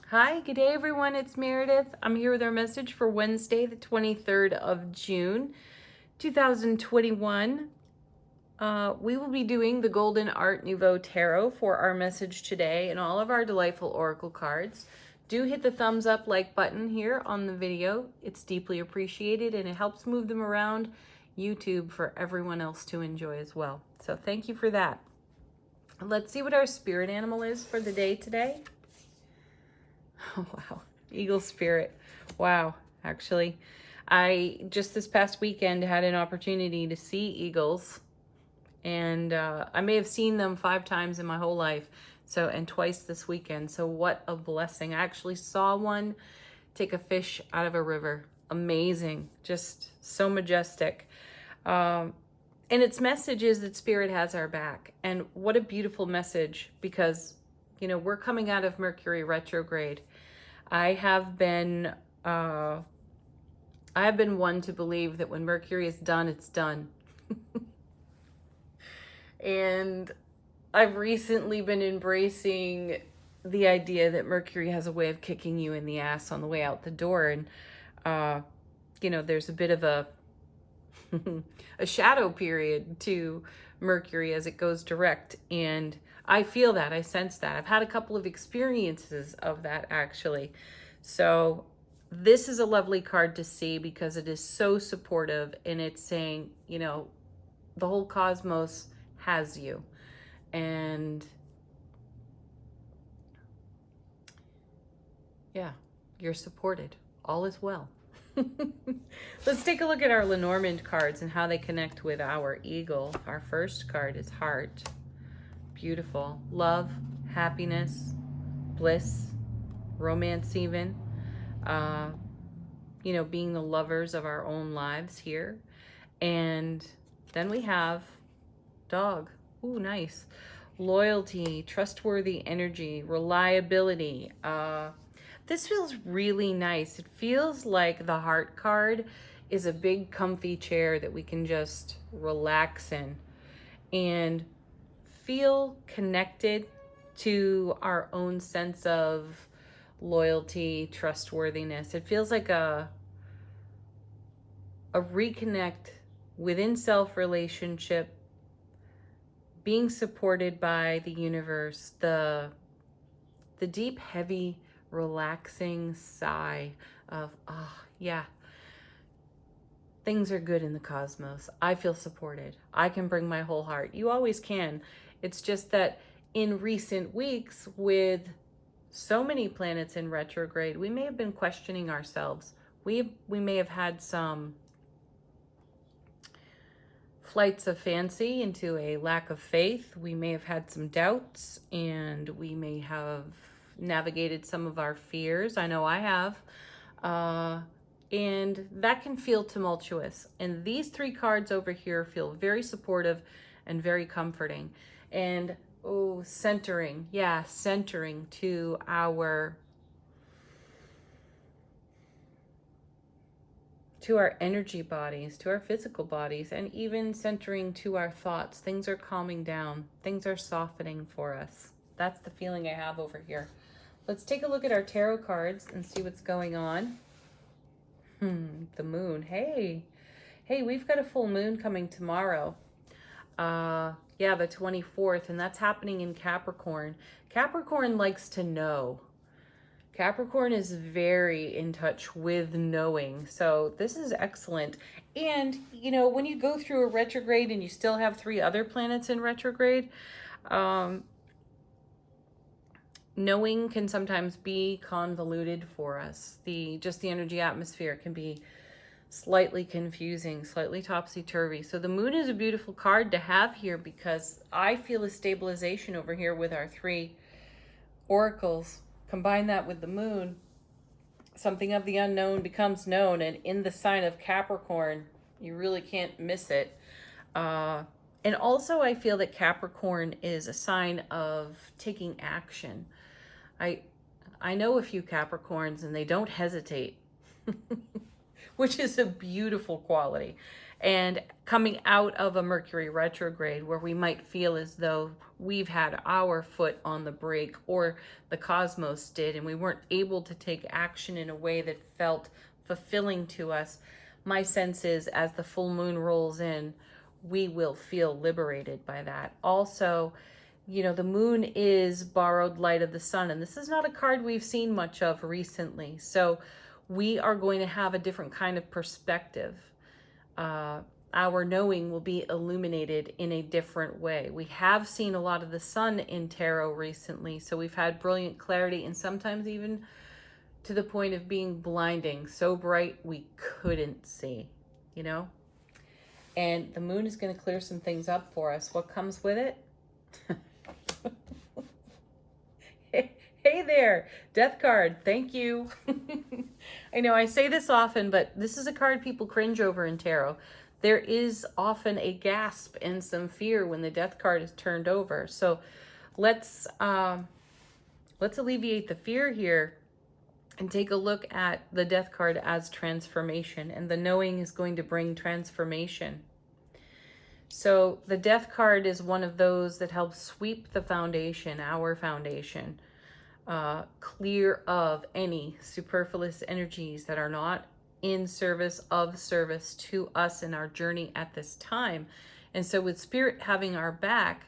Hi, good day everyone. It's Meredith. I'm here with our message for Wednesday, the 23rd of June, 2021. We will be doing the Golden Art Nouveau Tarot for our message today and all of our delightful oracle cards. Do hit the thumbs up like button here on the video. It's deeply appreciated and it helps move them around YouTube for everyone else to enjoy as well. So thank you for that. Let's see what our spirit animal is for the day today. Oh, wow. Eagle spirit. Wow. Actually, I just this past weekend had an opportunity to see eagles, and I may have seen them 5 times in my whole life. So, and twice this weekend. So what a blessing. I actually saw one take a fish out of a river. Amazing. Just so majestic. And its message is that spirit has our back. And what a beautiful message, because we're coming out of Mercury retrograde. I have been one to believe that when Mercury is done, it's done. And I've recently been embracing the idea that Mercury has a way of kicking you in the ass on the way out the door. And, there's a bit of a shadow period to Mercury as it goes direct. And I feel that, I sense that. I've had a couple of experiences of that actually. So this is a lovely card to see because it is so supportive, and it's saying, the whole cosmos has you. And yeah, you're supported. All is well. Let's take a look at our Lenormand cards and how they connect with our eagle. Our first card is heart. Beautiful. Love, happiness, bliss, romance even. Being the lovers of our own lives here. And then we have dog. Ooh, nice. Loyalty, trustworthy energy, reliability. This feels really nice. It feels like the heart card is a big comfy chair that we can just relax in and feel connected to our own sense of loyalty, trustworthiness. It feels like a reconnect within self relationship, being supported by the universe, the deep, heavy, relaxing sigh of, yeah, things are good in the cosmos. I feel supported. I can bring my whole heart. You always can. It's just that in recent weeks, with so many planets in retrograde, we may have been questioning ourselves. We may have had some flights of fancy into a lack of faith. We may have had some doubts, and we may have navigated some of our fears. I know I have. And that can feel tumultuous. And these 3 cards over here feel very supportive and very comforting. And centering. Yeah, centering to our energy bodies, to our physical bodies, and even centering to our thoughts. Things are calming down. Things are softening for us. That's the feeling I have over here. Let's take a look at our tarot cards and see what's going on. The moon. Hey, we've got a full moon coming tomorrow. Yeah, the 24th, and that's happening in Capricorn. Capricorn likes to know. Capricorn is very in touch with knowing. So this is excellent. And, when you go through a retrograde and you still have 3 other planets in retrograde, knowing can sometimes be convoluted for us. Just the energy atmosphere can be slightly confusing, slightly topsy-turvy. So the moon is a beautiful card to have here because I feel a stabilization over here with our 3 oracles. Combine that with the moon, something of the unknown becomes known, and in the sign of Capricorn, you really can't miss it. And also I feel that Capricorn is a sign of taking action. I know a few Capricorns and they don't hesitate, which is a beautiful quality. And coming out of a Mercury retrograde where we might feel as though we've had our foot on the brake, or the cosmos did, and we weren't able to take action in a way that felt fulfilling to us, my sense is as the full moon rolls in, we will feel liberated by that. Also, you know, the moon is borrowed light of the sun, and this is not a card we've seen much of recently. So we are going to have a different kind of perspective. Our knowing will be illuminated in a different way. We have seen a lot of the sun in tarot recently, so we've had brilliant clarity, and sometimes even to the point of being blinding, so bright we couldn't see, you know? And the moon is going to clear some things up for us. What comes with it? Hey there, death card, thank you. I know I say this often, but this is a card people cringe over in tarot. There is often a gasp and some fear when the death card is turned over. So let's alleviate the fear here and take a look at the death card as transformation. And the knowing is going to bring transformation. So the death card is one of those that helps sweep the foundation, our foundation, clear of any superfluous energies that are not in service to us in our journey at this time. And so with Spirit having our back,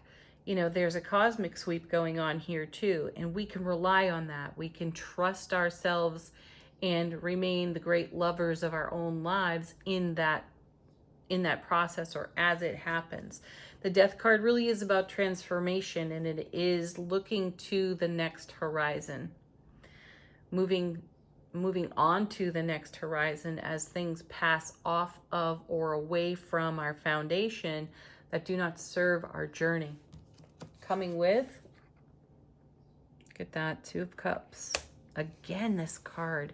you know, there's a cosmic sweep going on here too, and we can rely on that. We can trust ourselves and remain the great lovers of our own lives in that process, or as it happens. The death card really is about transformation, and it is looking to the next horizon, moving on to the next horizon as things pass off of or away from our foundation that do not serve our journey. Coming with, get that, Two of Cups. Again, this card.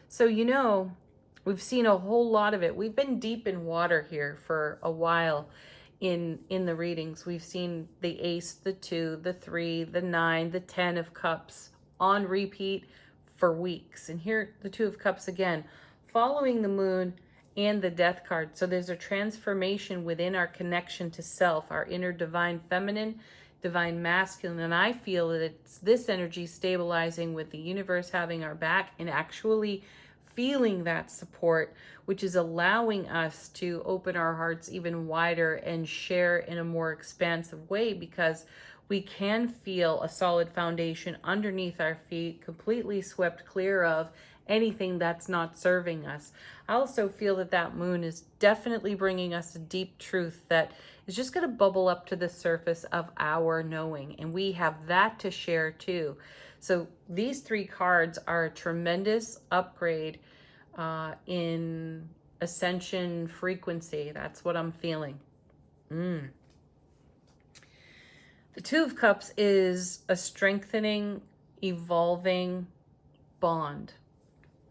So, you know, we've seen a whole lot of it. We've been deep in water here for a while in the readings. We've seen the Ace, the 2, the 3, the 9, the 10 of Cups on repeat for weeks. And here, the Two of Cups again, following the moon and the death card. So there's a transformation within our connection to self, our inner divine feminine, divine masculine. And I feel that it's this energy stabilizing with the universe having our back and actually feeling that support, which is allowing us to open our hearts even wider and share in a more expansive way, because we can feel a solid foundation underneath our feet, completely swept clear of anything that's not serving us. I also feel that that moon is definitely bringing us a deep truth that is just going to bubble up to the surface of our knowing, and we have that to share too. So these three cards are a tremendous upgrade in ascension frequency. That's what I'm feeling. The Two of Cups is a strengthening, evolving bond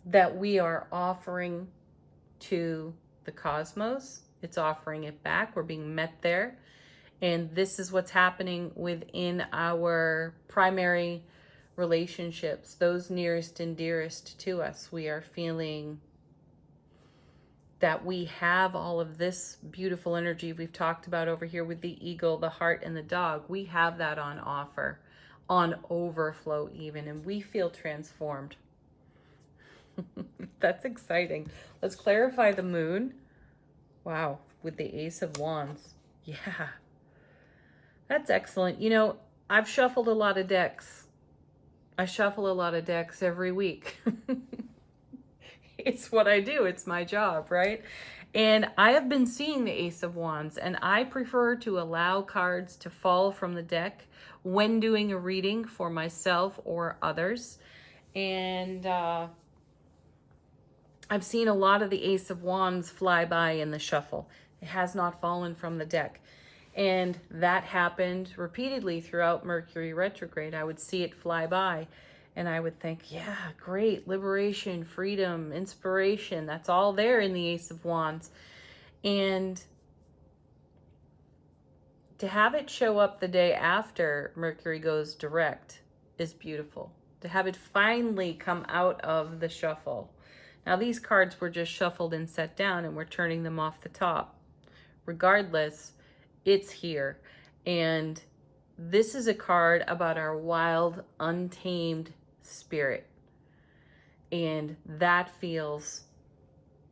that we are offering to the cosmos. It's offering it back. We're being met there. And this is what's happening within our primary relationships, those nearest and dearest to us. We are feeling that we have all of this beautiful energy we've talked about over here with the eagle, the heart, and the dog. We have that on offer, on overflow even, and we feel transformed. That's exciting. Let's clarify the moon. Wow, with the Ace of Wands. Yeah, that's excellent. You know, I've shuffled a lot of decks. I shuffle a lot of decks every week. It's what I do. It's my job, right? And I have been seeing the Ace of Wands, and I prefer to allow cards to fall from the deck when doing a reading for myself or others. And I've seen a lot of the Ace of Wands fly by in the shuffle. It has not fallen from the deck. And that happened repeatedly throughout Mercury retrograde. I would see it fly by and I would think, yeah, great, liberation, freedom, inspiration. That's all there in the Ace of Wands. And to have it show up the day after Mercury goes direct is beautiful. To have it finally come out of the shuffle. Now these cards were just shuffled and set down, and we're turning them off the top. regardless, it's here. And this is a card about our wild, untamed spirit. And that feels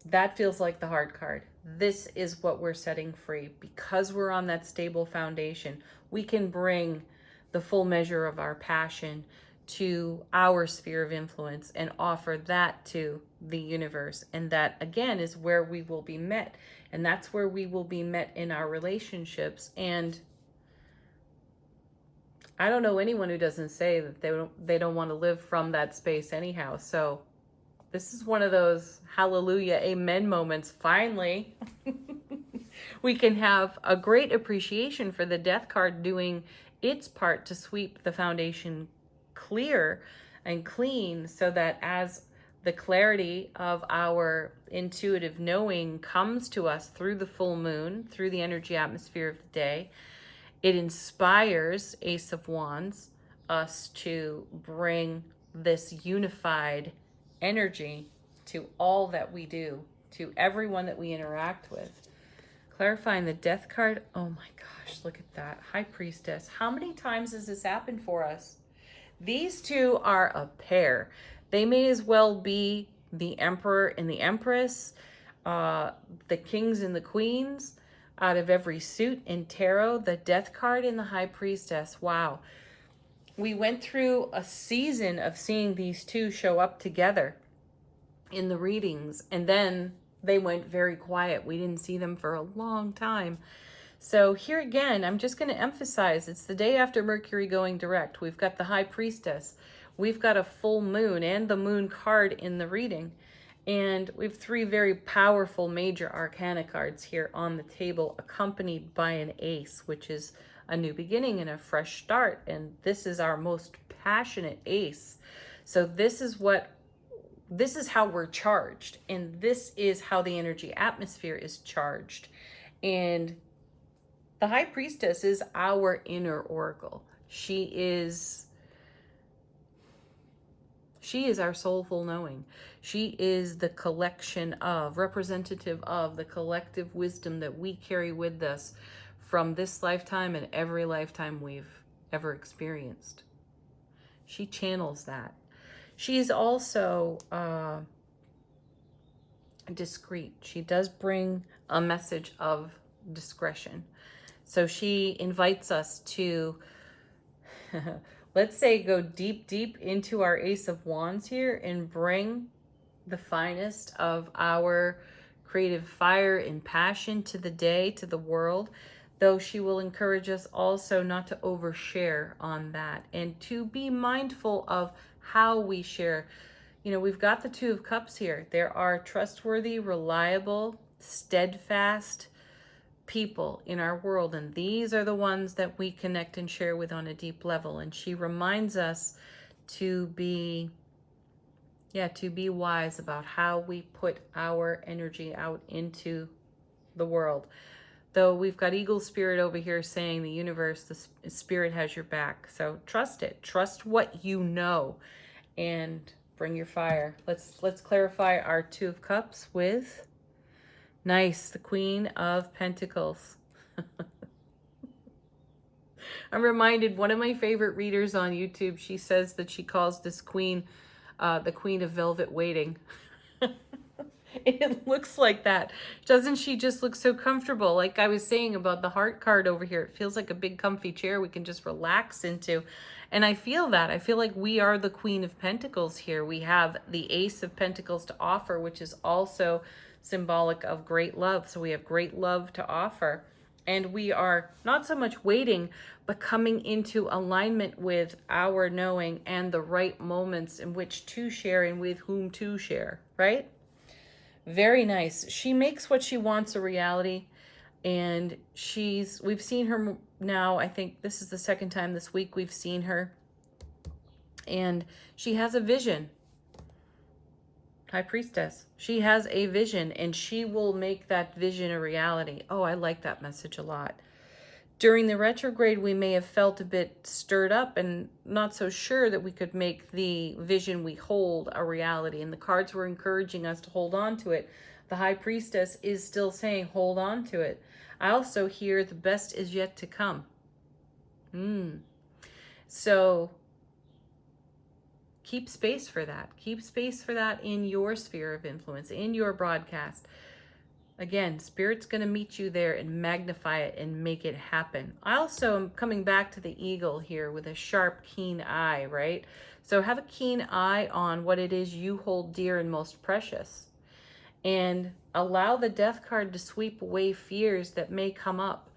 like the heart card. This is what we're setting free. Because we're on that stable foundation, we can bring the full measure of our passion to our sphere of influence and offer that to the universe. And that, again, is where we will be met. And that's where we will be met in our relationships. And I don't know anyone who doesn't say that they don't want to live from that space anyhow. So this is one of those hallelujah, amen moments. Finally, we can have a great appreciation for the death card doing its part to sweep the foundation clear and clean, so that as the clarity of our intuitive knowing comes to us through the full moon, through the energy atmosphere of the day, it inspires Ace of Wands us to bring this unified energy to all that we do, to everyone that we interact with. Clarifying the death card. Oh my gosh, look at that. High Priestess. How many times has this happened for us? These two are a pair. They may as well be the Emperor and the Empress, the Kings and the Queens. Out of every suit in tarot, the death card and the High Priestess. Wow. We went through a season of seeing these two show up together in the readings, and then they went very quiet. We didn't see them for a long time. So here again, I'm just going to emphasize, it's the day after Mercury going direct. We've got the High Priestess. We've got a full moon and the moon card in the reading. And we have three very powerful major arcana cards here on the table, accompanied by an ace, which is a new beginning and a fresh start. And this is our most passionate ace. So this is how we're charged. And this is how the energy atmosphere is charged. And the High Priestess is our inner oracle. She is our soulful knowing. She is the representative of the collective wisdom that we carry with us from this lifetime and every lifetime we've ever experienced. She channels that. She's also discreet. She does bring a message of discretion. So she invites us to, let's say, go deep, deep into our Ace of Wands here and bring the finest of our creative fire and passion to the day, to the world, though she will encourage us also not to overshare on that and to be mindful of how we share. You know, we've got the Two of Cups here. There are trustworthy, reliable, steadfast people in our world, and these are the ones that we connect and share with on a deep level. And she reminds us to be wise about how we put our energy out into the world. Though we've got Eagle Spirit over here saying the universe, the spirit has your back. So trust it. Trust what you know and bring your fire. Let's clarify our Two of Cups with the Queen of Pentacles. I'm reminded, one of my favorite readers on YouTube, she says that she calls this queen the Queen of Velvet Waiting. It looks like that. Doesn't she just look so comfortable? Like I was saying about the heart card over here, it feels like a big comfy chair we can just relax into. And I feel that. I feel like we are the Queen of Pentacles here. We have the Ace of Pentacles to offer, which is also symbolic of great love. So we have great love to offer. And we are not so much waiting, but coming into alignment with our knowing and the right moments in which to share and with whom to share, right? Very nice. She makes what she wants a reality. And we've seen her now, I think this is the second time this week we've seen her. And she has a vision. High Priestess. She has a vision and she will make that vision a reality. Oh, I like that message a lot. During the retrograde, we may have felt a bit stirred up and not so sure that we could make the vision we hold a reality. And the cards were encouraging us to hold on to it. The High Priestess is still saying, hold on to it. I also hear the best is yet to come. So keep space for that. Keep space for that in your sphere of influence, in your broadcast. Again, Spirit's going to meet you there and magnify it and make it happen. I also am coming back to the eagle here with a sharp, keen eye, right? So have a keen eye on what it is you hold dear and most precious. And allow the death card to sweep away fears that may come up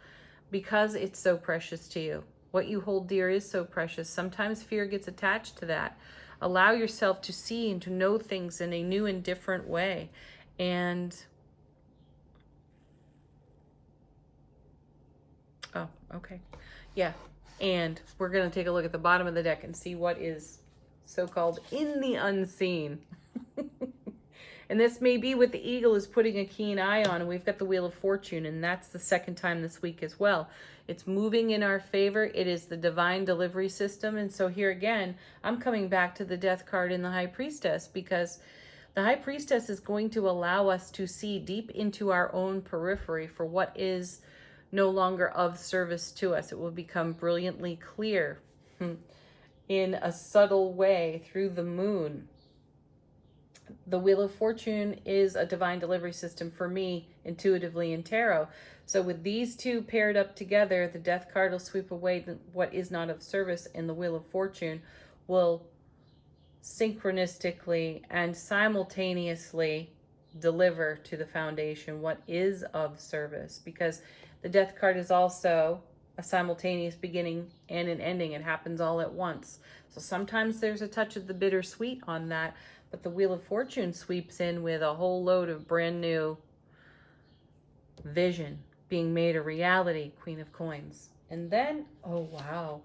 because it's so precious to you. What you hold dear is so precious. Sometimes fear gets attached to that. Allow yourself to see and to know things in a new and different way. And oh, okay. Yeah. And we're going to take a look at the bottom of the deck and see what is so-called in the unseen. And this may be what the eagle is putting a keen eye on. And we've got the Wheel of Fortune, and that's the second time this week as well. It's moving in our favor. It is the divine delivery system. And so here again, I'm coming back to the death card in the High Priestess, because the High Priestess is going to allow us to see deep into our own periphery for what is no longer of service to us. It will become brilliantly clear in a subtle way through the moon. The Wheel of Fortune is a divine delivery system for me intuitively in tarot. So with these two paired up together, the death card will sweep away what is not of service, and the Wheel of Fortune will synchronistically and simultaneously deliver to the foundation what is of service, because the death card is also a simultaneous beginning and an ending. It happens all at once. So sometimes there's a touch of the bittersweet on that, but the Wheel of Fortune sweeps in with a whole load of brand new vision being made a reality, Queen of Coins. And then, oh wow,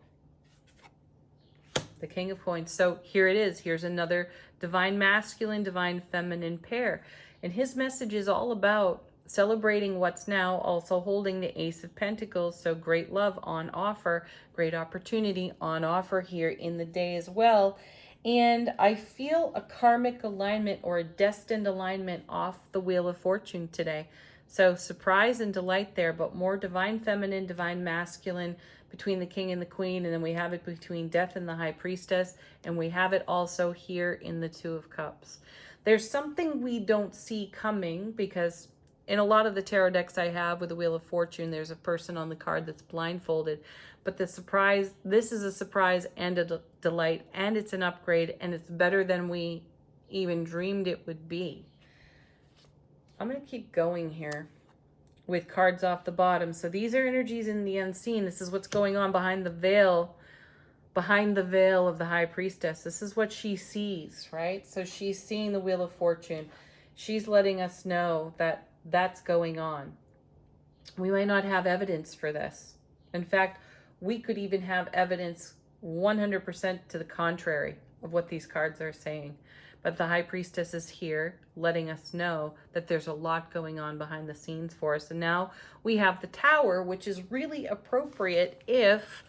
the King of Coins. So here it is. Here's another divine masculine, divine feminine pair. And his message is all about celebrating what's now, also holding the Ace of Pentacles. So great love on offer, great opportunity on offer here in the day as well. And I feel a karmic alignment or a destined alignment off the Wheel of Fortune today. So surprise and delight there, but more divine feminine, divine masculine between the King and the Queen. And then we have it between Death and the High Priestess. And we have it also here in the Two of Cups. There's something we don't see coming, because in a lot of the tarot decks I have with the Wheel of Fortune, there's a person on the card that's blindfolded. But the surprise, this is a surprise and a delight, and it's an upgrade, and it's better than we even dreamed it would be. I'm going to keep going here with cards off the bottom. So these are energies in the unseen. This is what's going on behind the veil of the High Priestess. This is what she sees, right? So she's seeing the Wheel of Fortune. She's letting us know that that's going on. We might not have evidence for this. In fact, we could even have evidence 100% to the contrary of what these cards are saying. But the High Priestess is here letting us know that there's a lot going on behind the scenes for us. And now we have the Tower, which is really appropriate if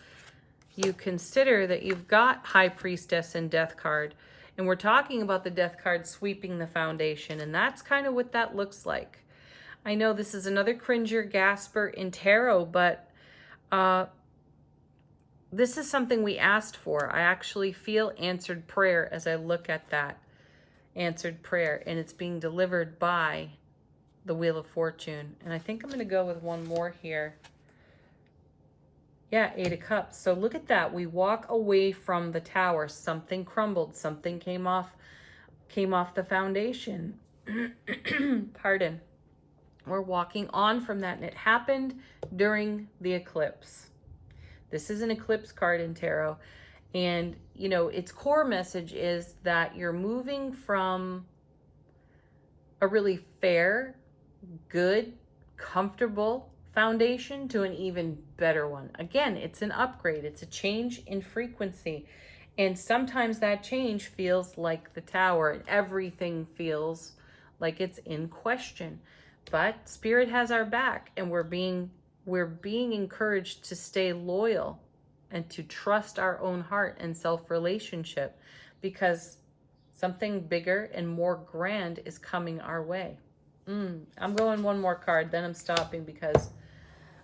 you consider that you've got High Priestess and Death card. And we're talking about the Death card sweeping the foundation. And that's kind of what that looks like. I know this is another cringer gasper in tarot, but this is something we asked for. I actually feel answered prayer as I look at that answered prayer, and it's being delivered by the Wheel of Fortune. And I think I'm going to go with one more here. Yeah, 8 of Cups. So look at that. We walk away from the Tower. Something crumbled. Something came off the foundation. Pardon. We're walking on from that, and it happened during the eclipse. This is an eclipse card in tarot. And, you know, its core message is that you're moving from a really fair, good, comfortable foundation to an even better one. Again, it's an upgrade. It's a change in frequency. And sometimes that change feels like the Tower, and everything feels like it's in question. But Spirit has our back, and we're being encouraged to stay loyal and to trust our own heart and self-relationship, because something bigger and more grand is coming our way. I'm going one more card, then I'm stopping, because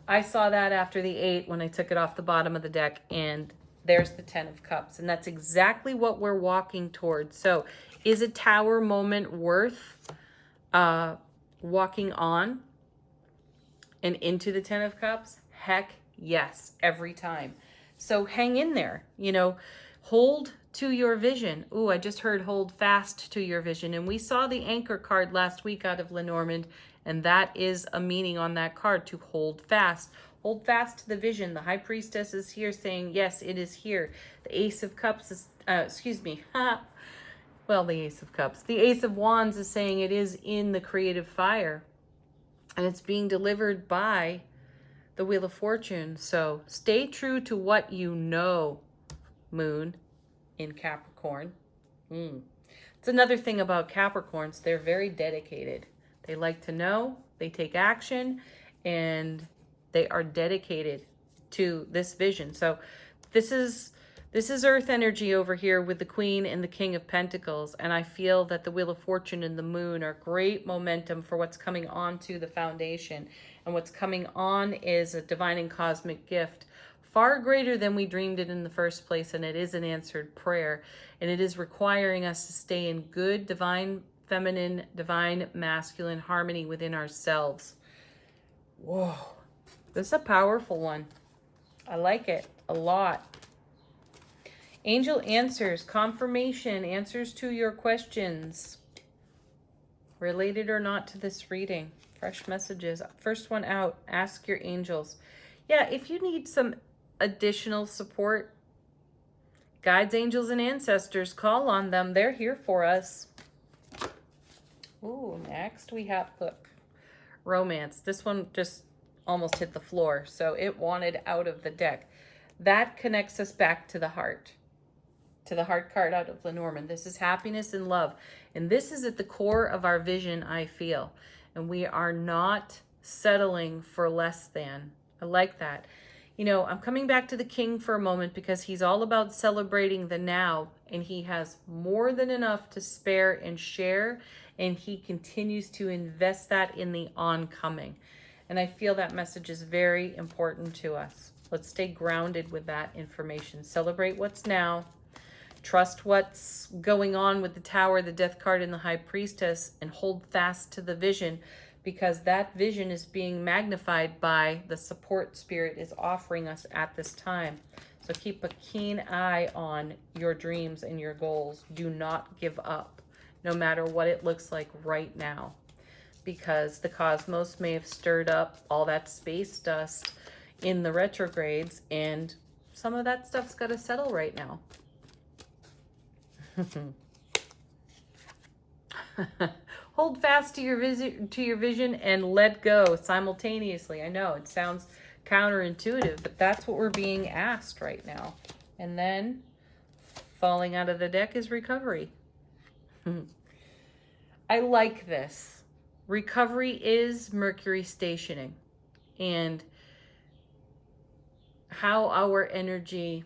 I saw that after the 8 when I took it off the bottom of the deck, and there's the 10 of Cups. And that's exactly what we're walking towards. So is a Tower moment worth walking on and into the 10 of Cups? Heck yes, every time. So hang in there, you know, hold to your vision. Ooh, I just heard hold fast to your vision. And we saw the anchor card last week out of Lenormand, and that is a meaning on that card, to hold fast. Hold fast to the vision. The High Priestess is here saying, yes, it is here. The Ace of Cups is, well, the Ace of Cups. The Ace of Wands is saying it is in the creative fire, and it's being delivered by the Wheel of Fortune. So stay true to what you know, Moon in Capricorn. It's another thing about Capricorns. They're very dedicated. They like to know, they take action, and they are dedicated to this vision. So this is Earth energy over here with the Queen and the King of Pentacles. And I feel that the Wheel of Fortune and the Moon are great momentum for what's coming on to the foundation. And what's coming on is a divine and cosmic gift, far greater than we dreamed it in the first place. And it is an answered prayer. And it is requiring us to stay in good, divine feminine, divine masculine harmony within ourselves. Whoa. This is a powerful one. I like it a lot. Angel answers, confirmation, answers to your questions, related or not to this reading. Fresh messages. First one out, ask your angels. Yeah, if you need some additional support, guides, angels, and ancestors, call on them. They're here for us. Ooh, next we have, look, romance. This one just almost hit the floor, so it wanted out of the deck. That connects us back to the heart. To the heart card out of Lenormand. This is happiness and love. And this is at the core of our vision, I feel. And we are not settling for less than. I like that. You know, I'm coming back to the King for a moment because he's all about celebrating the now. And he has more than enough to spare and share. And he continues to invest that in the oncoming. And I feel that message is very important to us. Let's stay grounded with that information. Celebrate what's now. Trust what's going on with the Tower, the Death card, and the High Priestess, and hold fast to the vision, because that vision is being magnified by the support Spirit is offering us at this time. So keep a keen eye on your dreams and your goals. Do not give up, no matter what it looks like right now, because the cosmos may have stirred up all that space dust in the retrogrades, and some of that stuff's got to settle right now. Hold fast to your vision and let go simultaneously. I know it sounds counterintuitive, but that's what we're being asked right now. And then falling out of the deck is recovery. I like this. Recovery is Mercury stationing, and how our energy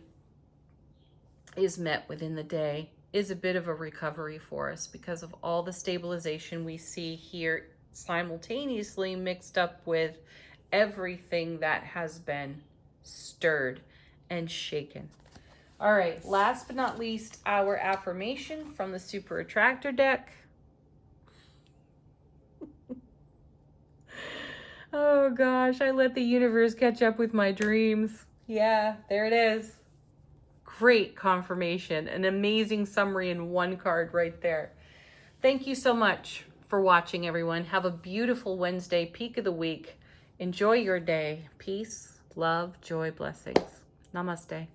is met within the day is a bit of a recovery for us because of all the stabilization we see here simultaneously mixed up with everything that has been stirred and shaken. All right, last but not least, our affirmation from the Super Attractor deck. Oh gosh, I let the universe catch up with my dreams. Yeah, there it is. Great confirmation, an amazing summary in one card right there. Thank you so much for watching, everyone. Have a beautiful Wednesday, peak of the week. Enjoy your day. Peace, love, joy, blessings. Namaste.